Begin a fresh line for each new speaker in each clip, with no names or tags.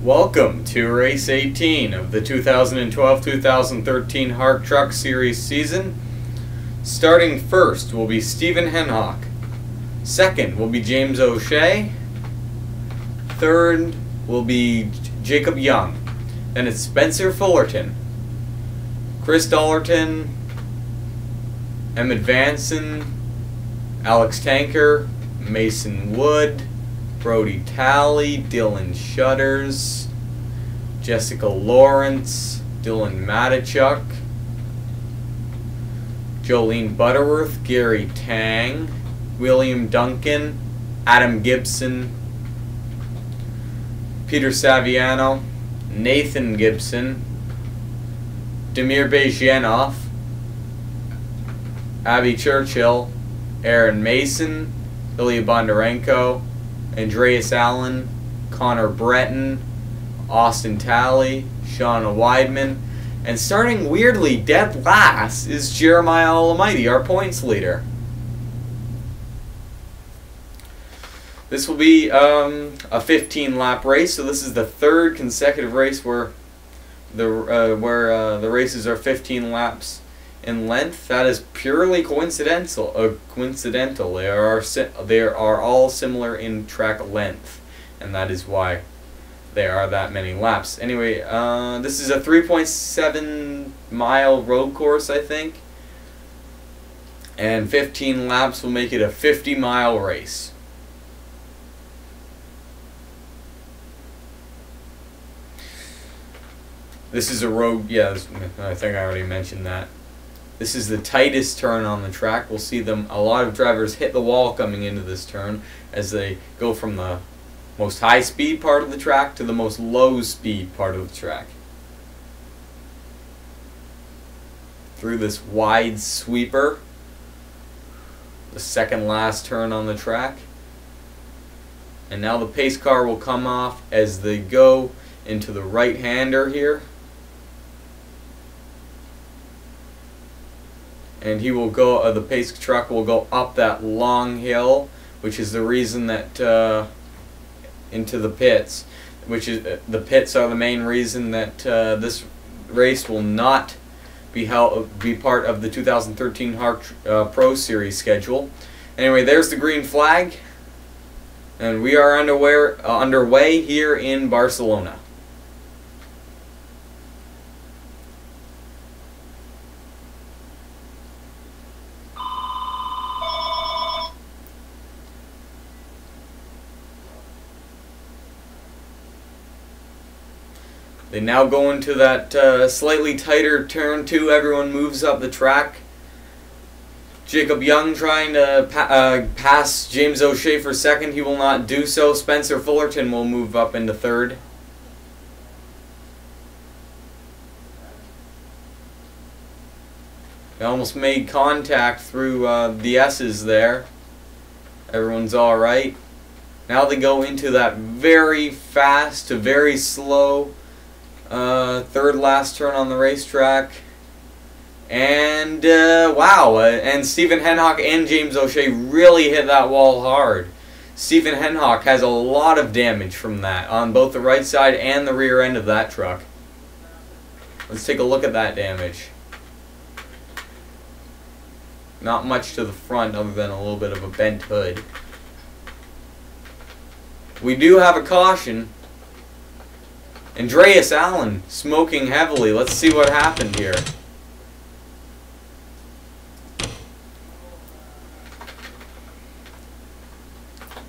Welcome to race 18 of the 2012-2013 HARC Truck Series season. Starting first will be Stephen Henhawke. Second will be James O'Shea. Third will be Jacob Young. Then it's Spencer Fullerton, Chris Dollerton, Emmett Vansen, Alex Tanker, Mason Wood, Brody Talley, Dylan Shutters, Jessica Lawrence, Dylan Matichuk, Jolene Butterworth, Gary Tang, William Duncan, Adam Gibson, Peter Saviano, Nathan Gibson, Damir Baizhiyenov, Abby Churchill, Aaron Mason, Ilia Bondarenko, Andreas Allen, Connor Breton, Austin Talley, Shauna Weidman, and starting weirdly dead last is Jeremiah Olomide, our points leader. This will be a 15-lap race, so this is the third consecutive race where the races are 15 laps in length. That is purely coincidental. They are all similar in track length, and that is why there are that many laps. Anyway, this is a 3.7-mile road course, I think, and 15 laps will make it a 50-mile race. This is a road, yeah, I think I already mentioned that. This is the tightest turn on the track. We'll see a lot of drivers hit the wall coming into this turn as they go from the most high-speed part of the track to the most low-speed part of the track. Through this wide sweeper, the second last turn on the track. And now the pace car will come off as they go into the right-hander here. And he will go, the pace truck will go up that long hill, which is the reason that, into the pits, which is, the pits are the main reason that this race will not be part of the 2013 HARC Pro Series schedule. Anyway, there's the green flag, and we are underway here in Barcelona. They now go into that slightly tighter turn 2. Everyone moves up the track. Jacob Young trying to pass James O'Shea for second. He will not do so. Spencer Fullerton will move up into third. They almost made contact through the S's there. Everyone's alright. Now they go into that very fast to very slow third last turn on the racetrack, and wow, and Stephen Henhawke and James O'Shea really hit that wall hard. Stephen Henhawke has a lot of damage from that on both the right side and the rear end of that truck. Let's take a look at that damage. Not much to the front other than a little bit of a bent hood. We do have a caution. Andreas Allen smoking heavily. Let's see what happened here.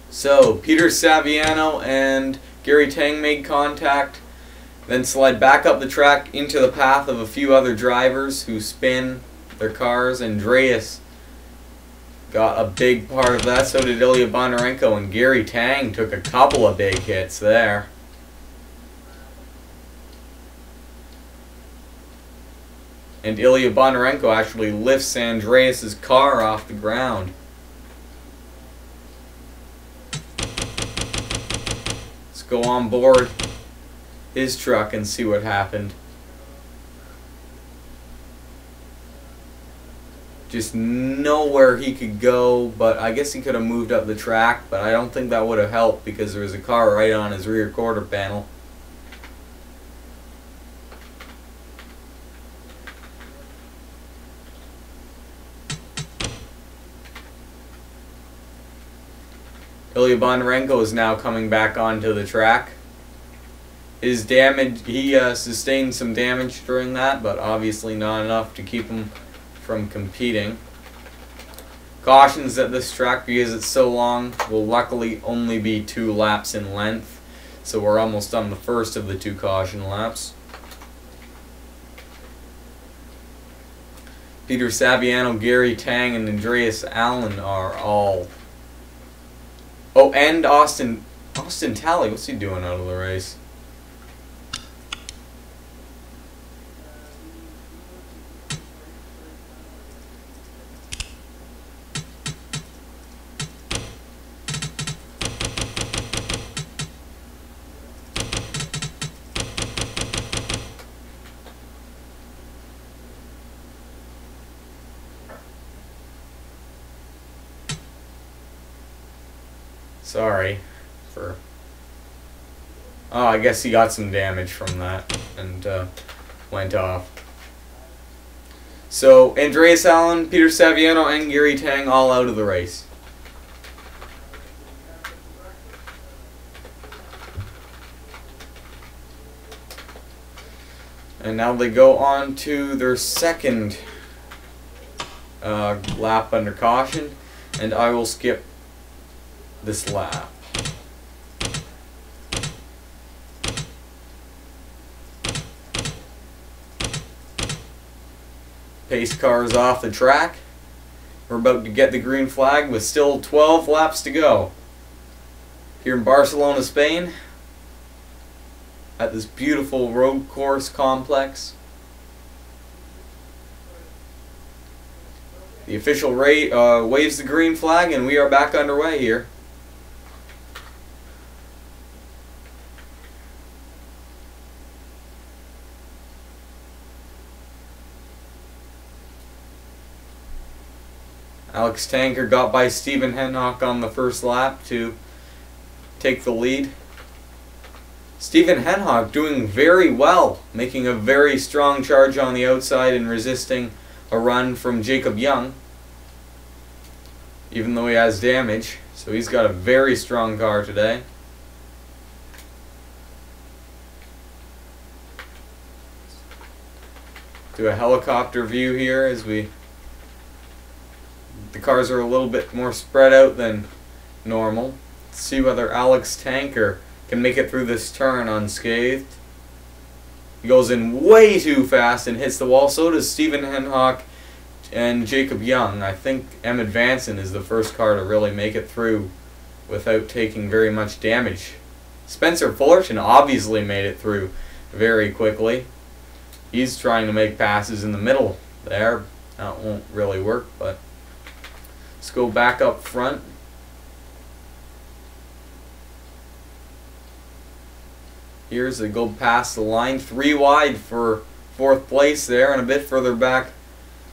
So, Peter Saviano and Gary Tang made contact, then slide back up the track into the path of a few other drivers who spin their cars. Andreas got a big part of that, so did Ilia Bondarenko, and Gary Tang took a couple of big hits there. And Ilia Bondarenko actually lifts Andreas' car off the ground. Let's go on board his truck and see what happened. Just nowhere he could go, but I guess he could have moved up the track, but I don't think that would have helped because there was a car right on his rear quarter panel. Ilia Bondarenko is now coming back onto the track. His damage, he sustained some damage during that, but obviously not enough to keep him from competing. Cautions at this track, because it's so long, will luckily only be 2 laps in length. So we're almost on the first of the 2 caution laps. Peter Saviano, Gary Tang, and Andreas Allen are all... Oh, and Austin Talley. What's he doing out of the race? Sorry for... Oh, I guess he got some damage from that and went off. So, Andreas Allen, Peter Saviano, and Gary Tang all out of the race. And now they go on to their second lap under caution, and I will skip this lap. Pace car is off the track. We're about to get the green flag with still 12 laps to go. Here in Barcelona, Spain, at this beautiful road course complex. The official waves the green flag, and we are back underway here. Alex Tanker got by Stephen Henhawke on the first lap to take the lead. Stephen Henhawke doing very well, making a very strong charge on the outside and resisting a run from Jacob Young, even though he has damage. So he's got a very strong car today. Do a helicopter view here as the cars are a little bit more spread out than normal. Let's see whether Alex Tanker can make it through this turn unscathed. He goes in way too fast and hits the wall. So does Stephen Henhawke and Jacob Young. I think Emmett Vansen is the first car to really make it through without taking very much damage. Spencer Fullerton obviously made it through very quickly. He's trying to make passes in the middle there. That won't really work, but let's go back up front. Here's a go past the line. 3 wide for 4th place there, and a bit further back,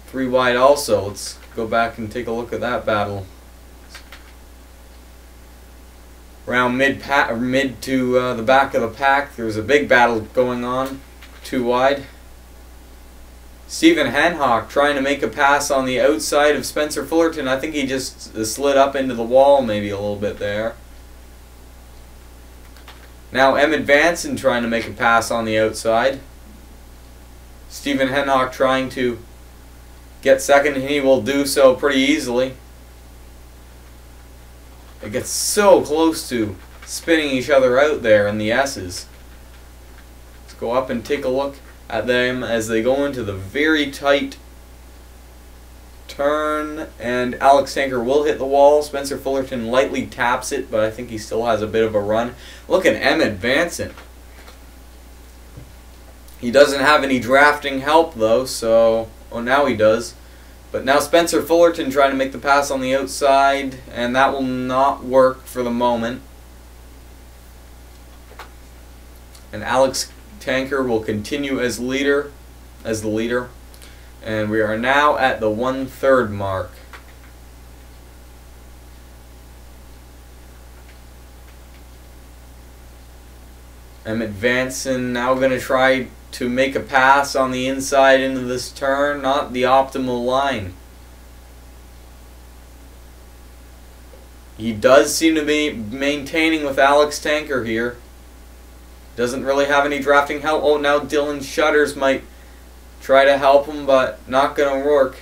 3 wide also. Let's go back and take a look at that battle. Around mid to the back of the pack, there's a big battle going on. 2 wide. Stephen Henhawke trying to make a pass on the outside of Spencer Fullerton. I think he just slid up into the wall maybe a little bit there. Now Emmett Vansen trying to make a pass on the outside. Stephen Henhawke trying to get second, and he will do so pretty easily. It gets so close to spinning each other out there in the S's. Let's go up and take a look at them as they go into the very tight turn, and Alex Tanker will hit the wall. Spencer Fullerton lightly taps it, but I think he still has a bit of a run. Look at Emmett Vansen. He doesn't have any drafting help though, so now he does. But now Spencer Fullerton trying to make the pass on the outside, and that will not work for the moment. And Alex Tanker will continue as the leader, and we are now at the 1/3 mark. Emmett Vansen now going to try to make a pass on the inside into this turn, not the optimal line. He does seem to be maintaining with Alex Tanker here. Doesn't really have any drafting help. Oh, now Dylan Shutters might try to help him, but not going to work.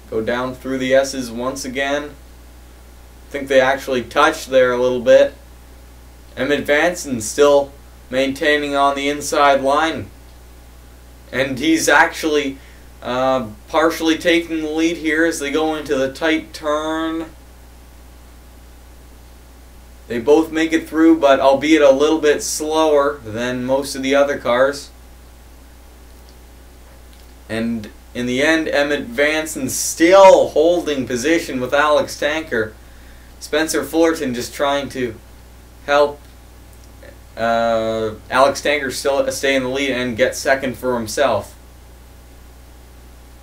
Go down through the S's once again. I think they actually touched there a little bit. Emmett Vansen still maintaining on the inside line. And he's actually partially taking the lead here as they go into the tight turn. They both make it through, but albeit a little bit slower than most of the other cars. And in the end, Emmett Vansen still holding position with Alex Tanker. Spencer Fullerton just trying to help Alex Tanker still stay in the lead and get second for himself.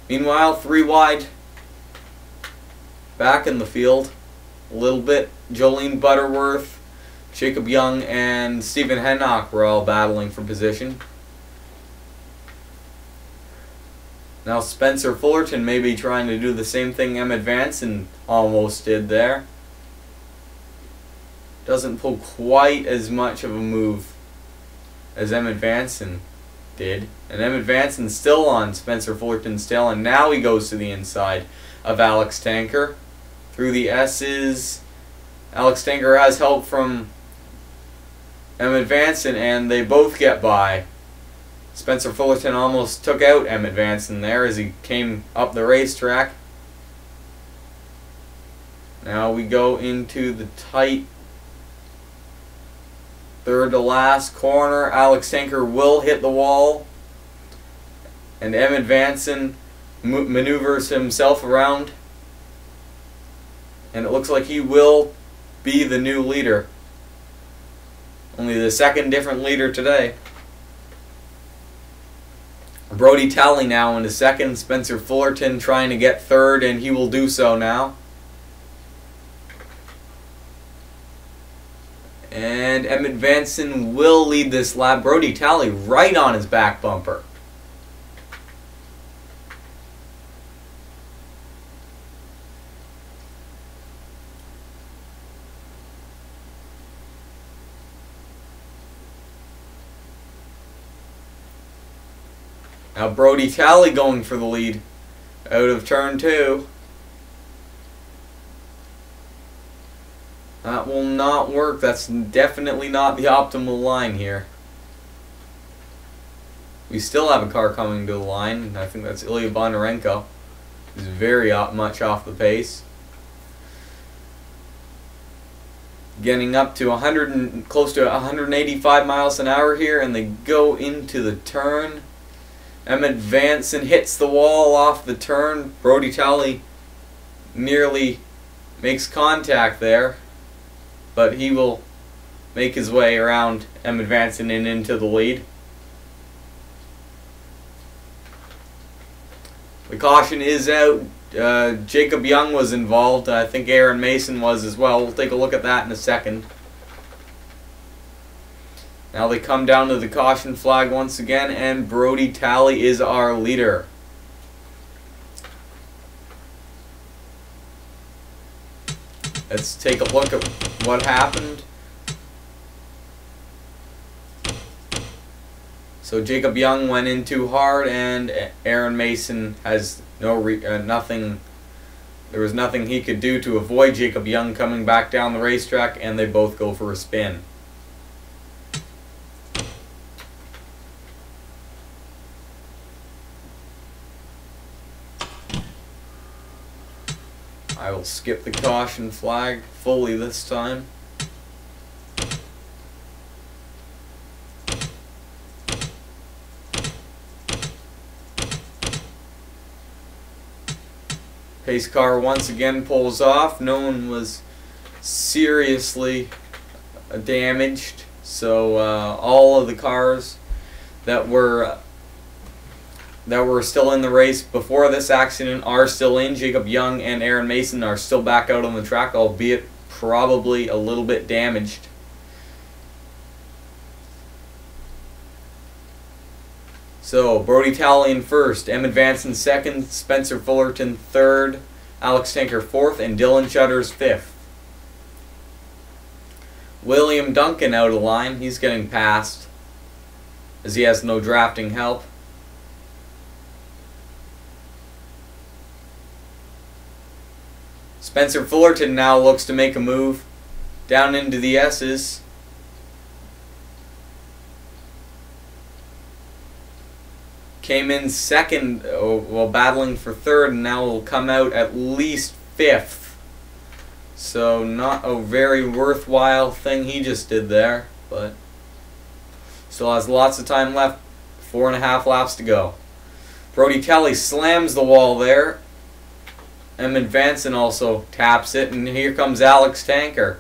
Meanwhile, 3 wide, back in the field a little bit. Jolene Butterworth, Jacob Young, and Stephen Henhawke were all battling for position. Now Spencer Fullerton may be trying to do the same thing Emmett Vansen almost did there. Doesn't pull quite as much of a move as Emmett Vansen did. And Emmett Vansen still on Spencer Fullerton's tail, and now he goes to the inside of Alex Tanker. Through the S's, Alex Tanker has help from Emmett Vansen, and they both get by. Spencer Fullerton almost took out Emmett Vansen there as he came up the racetrack. Now we go into the tight third to last corner. Alex Tanker will hit the wall, and Emmett Vansen maneuvers himself around, and it looks like he will be the new leader. Only the second different leader today. Brody Talley now into second. Spencer Fullerton trying to get third, and he will do so now. And Emmett Vansen will lead this lap. Brody Talley right on his back bumper. Now Brody Talley going for the lead out of turn 2. That will not work. That's definitely not the optimal line here. We still have a car coming to the line. I think that's Ilia Bondarenko. He's very much off the pace. Getting up to close to 185 miles an hour here, and they go into the turn. Emmett Vansen hits the wall off the turn. Brody Talley nearly makes contact there, but he will make his way around Emmett Vansen and into the lead. The caution is out. Jacob Young was involved. I think Aaron Mason was as well. We'll take a look at that in a second. Now they come down to the caution flag once again, and Brody Talley is our leader. Let's take a look at what happened. So Jacob Young went in too hard, and Aaron Mason has nothing. There was nothing he could do to avoid Jacob Young coming back down the racetrack, and they both go for a spin. I will skip the caution flag fully this time. Pace car once again pulls off. No one was seriously damaged, so all of the cars that were still in the race before this accident are still in. Jacob Young and Aaron Mason are still back out on the track, albeit probably a little bit damaged. So Brody Talley in first, Emmett Vansen second, Spencer Fullerton third, Alex Tanker 4th, and Dylan Shutters 5th. William Duncan out of line. He's getting passed as he has no drafting help. Spencer Fullerton now looks to make a move down into the S's. Came in second while battling for third, and now will come out at least 5th. So not a very worthwhile thing he just did there, but still has lots of time left. 4.5 laps to go. Brody Talley slams the wall there. Emmett Vansen also taps it, and here comes Alex Tanker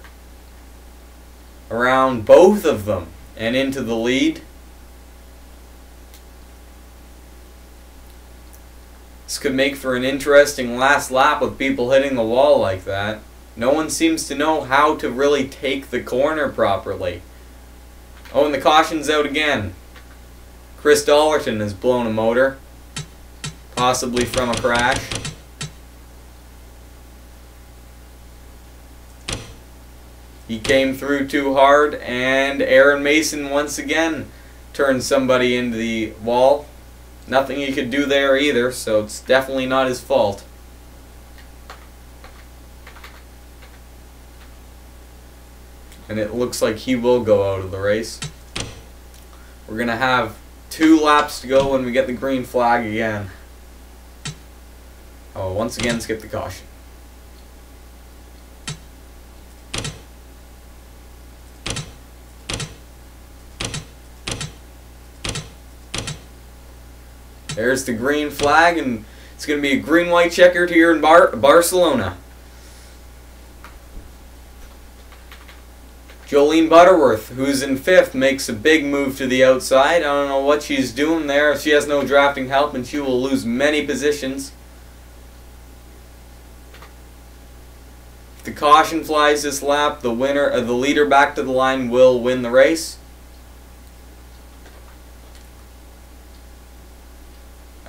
around both of them and into the lead. This could make for an interesting last lap with people hitting the wall like that. No one seems to know how to really take the corner properly. Oh, and the caution's out again. Chris Dollerton has blown a motor, possibly from a crash. He came through too hard, and Aaron Mason once again turned somebody into the wall. Nothing he could do there either, so it's definitely not his fault. And it looks like he will go out of the race. We're going to have 2 laps to go when we get the green flag again. Oh, once again, skip the caution. There's the green flag, and it's going to be a green-white checkered here in Barcelona. Jolene Butterworth, who's in 5th, makes a big move to the outside. I don't know what she's doing there. She has no drafting help, and she will lose many positions. If the caution flies this lap, the leader back to the line will win the race.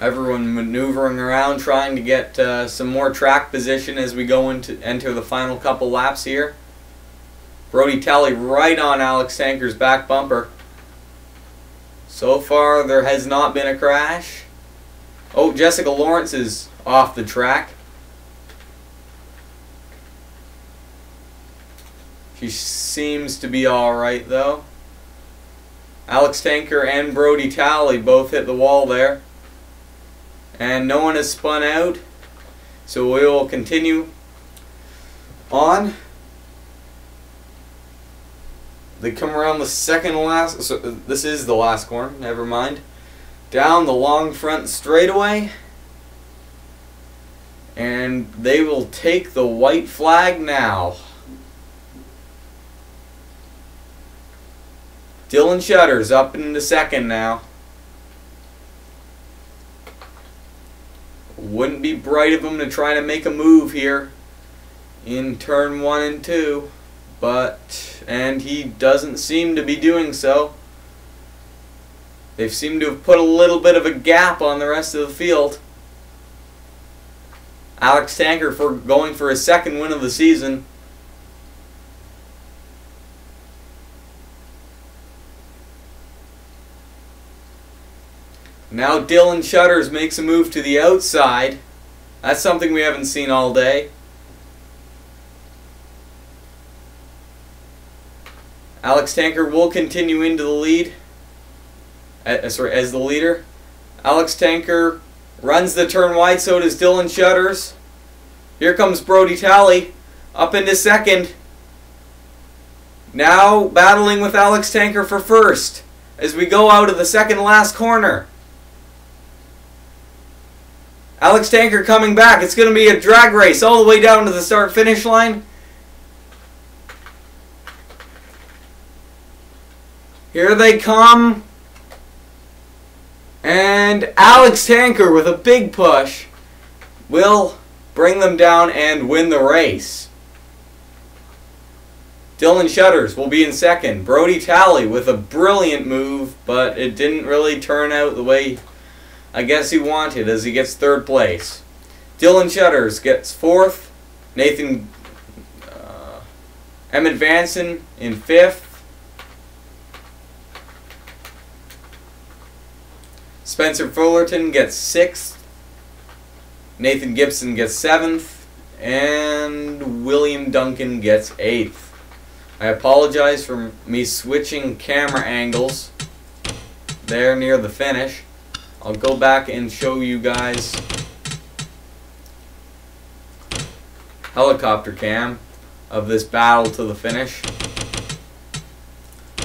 Everyone maneuvering around, trying to get some more track position as we go into enter the final couple laps here. Brody Talley right on Alex Tanker's back bumper. So far, there has not been a crash. Oh, Jessica Lawrence is off the track. She seems to be alright, though. Alex Tanker and Brody Talley both hit the wall there. And no one has spun out, so we will continue on. They come around the second last, so this is the last corner, never mind. Down the long front straightaway, and they will take the white flag now. Dylan Shutters up into second now. Wouldn't be bright of him to try to make a move here in turn 1 and 2, and he doesn't seem to be doing so. They've seemed to have put a little bit of a gap on the rest of the field. Alex Tanker going for his 2nd win of the season. Now Dylan Shutters makes a move to the outside. That's something we haven't seen all day. Alex Tanker will continue into the lead. As the leader. Alex Tanker runs the turn wide, so does Dylan Shutters. Here comes Brody Talley up into second. Now battling with Alex Tanker for first as we go out of the second last corner. Alex Tanker coming back. It's going to be a drag race all the way down to the start-finish line. Here they come. And Alex Tanker with a big push will bring them down and win the race. Dylan Shutters will be in second. Brody Talley with a brilliant move, but it didn't really turn out the way I guess he wanted as he gets 3rd place. Dylan Shutters gets 4th. Emmett Vansen in 5th. Spencer Fullerton gets 6th. Nathan Gibson gets 7th. And William Duncan gets 8th. I apologize for me switching camera angles there near the finish. I'll go back and show you guys helicopter cam of this battle to the finish.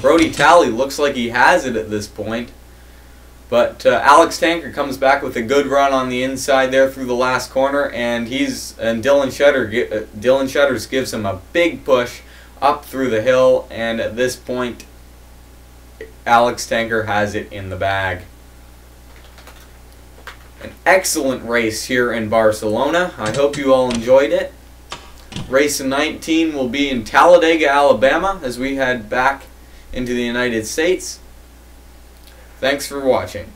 Brody Talley looks like he has it at this point. But Alex Tanker comes back with a good run on the inside there through the last corner, and Dylan Shutters gives him a big push up through the hill, and at this point Alex Tanker has it in the bag. An excellent race here in Barcelona. I hope you all enjoyed it. Race 19 will be in Talladega, Alabama as we head back into the United States. Thanks for watching.